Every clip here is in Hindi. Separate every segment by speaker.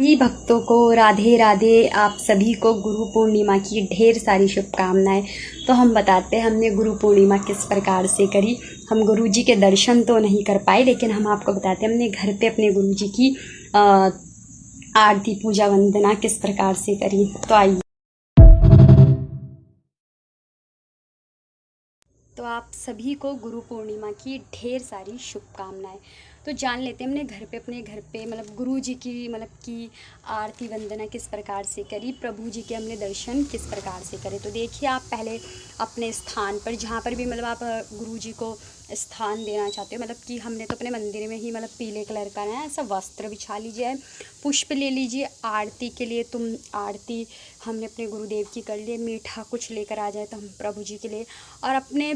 Speaker 1: सभी भक्तों को राधे राधे। आप सभी को गुरु पूर्णिमा की ढेर सारी शुभकामनाएं। तो हम बताते हैं हमने गुरु पूर्णिमा किस प्रकार से करी। हम गुरु जी के दर्शन तो नहीं कर पाए, लेकिन हम आपको बताते हैं हमने घर पे अपने गुरु जी की आरती पूजा वंदना किस प्रकार से करी। तो आइए, तो आप सभी को गुरु पूर्णिमा की ढेर सारी शुभकामनाएं। तो जान लेते हैं हमने अपने घर पे मतलब गुरु जी की की आरती वंदना किस प्रकार से करी, प्रभु जी के हमने दर्शन किस प्रकार से करे। तो देखिए, आप पहले अपने स्थान पर जहाँ पर भी आप गुरु जी को स्थान देना चाहते हो, कि हमने तो अपने मंदिर में ही पीले कलर का ना ऐसा वस्त्र बिछा लीजिए, पुष्प ले लीजिए। आरती के लिए आरती हमने अपने गुरुदेव की कर लिए, मीठा कुछ लेकर आ जाए तो हम प्रभु जी के लिए, और अपने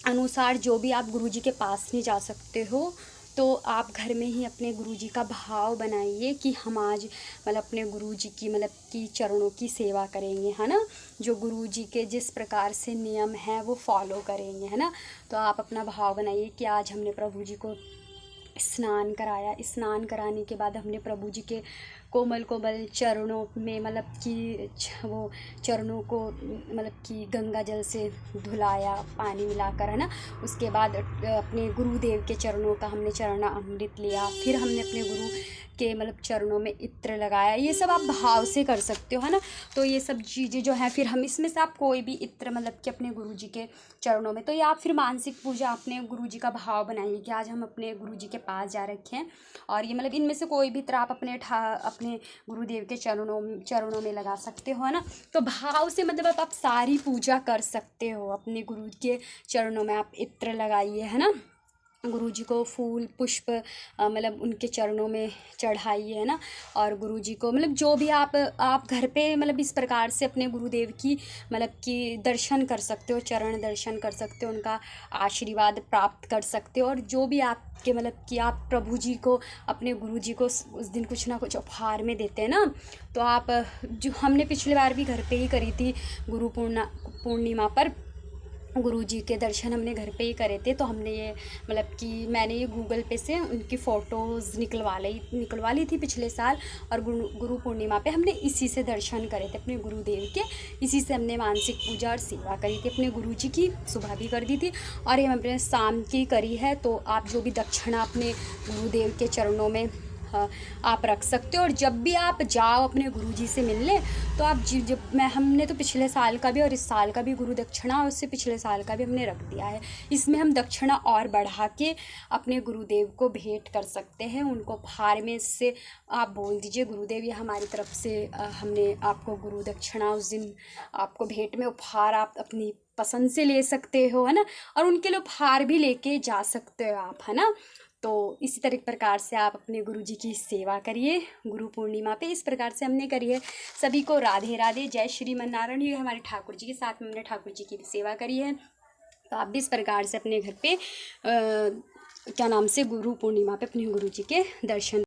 Speaker 1: अनुसार जो भी आप गुरुजी के पास नहीं जा सकते हो तो आप घर में ही अपने गुरुजी का भाव बनाइए कि हम आज अपने गुरुजी की की चरणों की सेवा करेंगे, है ना। जो गुरुजी के जिस प्रकार से नियम हैं वो फॉलो करेंगे, है ना। तो आप अपना भाव बनाइए कि आज हमने प्रभु जी को स्नान कराया। स्नान कराने के बाद हमने प्रभु जी के कोमल कोमल चरणों में वो चरणों को कि गंगा जल से धुलाया, पानी मिलाकर, है ना। उसके बाद अपने गुरुदेव के चरणों का हमने चरणा अमृत लिया। फिर हमने अपने गुरु के चरणों में इत्र लगाया। ये सब आप भाव से कर सकते हो, है ना। तो ये सब चीज़ें जो है, फिर हम इसमें से आप कोई भी इत्र कि अपने गुरु जी के चरणों में, तो ये आप फिर मानसिक पूजा अपने गुरु जी का भाव बनाइए कि आज हम अपने गुरु जी के पास जा रखे हैं, और ये इनमें से कोई भी इत्र आप अपने गुरुदेव के चरणों में लगा सकते हो, है ना। तो भाव से आप सारी पूजा कर सकते हो। अपने गुरु के चरणों में आप इत्र लगाइए, है ना। गुरु जी को फूल पुष्प उनके चरणों में चढ़ाइए, है ना। और गुरु जी को जो भी आप घर पे इस प्रकार से अपने गुरुदेव की कि दर्शन कर सकते हो, चरण दर्शन कर सकते हो, उनका आशीर्वाद प्राप्त कर सकते हो। और जो भी आपके कि आप प्रभु जी को अपने गुरु जी को उस दिन कुछ ना कुछ उपहार में देते हैं ना। तो आप जो हमने पिछली बार भी घर पे ही करी थी गुरु पूर्णिमा पर, गुरु जी के दर्शन हमने घर पे ही करे थे। तो हमने ये कि मैंने ये गूगल पे से उनकी फ़ोटोज़ निकलवा ली थी पिछले साल, और गुरु पूर्णिमा पे हमने इसी से दर्शन करे थे अपने गुरुदेव के। इसी से हमने मानसिक पूजा और सेवा करी थी अपने गुरु जी की, सुबह भी कर दी थी और ये हमने शाम की करी है। तो आप जो भी दक्षिणा अपने गुरुदेव के चरणों में आप रख सकते हो। और जब भी आप जाओ अपने गुरुजी से मिलने, तो आप हमने तो पिछले साल का भी और इस साल का भी गुरु दक्षिणा और उससे पिछले साल का भी हमने रख दिया है। इसमें हम दक्षिणा और बढ़ा के अपने गुरुदेव को भेंट कर सकते हैं। उनको उपहार में से आप बोल दीजिए, गुरुदेव ये हमारी तरफ से हमने आपको गुरु दक्षिणा उस दिन आपको भेंट में उपहार आप अपनी पसंद से ले सकते हो, है ना। और उनके लिए उपहार भी लेके जा सकते हो आप, है ना। तो इसी प्रकार से आप अपने गुरु जी की सेवा करिए गुरु पूर्णिमा पे। इस प्रकार से हमने करी है। सभी को राधे राधे, जय श्रीमन नारायण। ये हमारे ठाकुर जी के साथ में हमने ठाकुर जी की भी सेवा करी है। तो आप भी इस प्रकार से अपने घर पे क्या नाम से गुरु पूर्णिमा पे अपने गुरु जी के दर्शन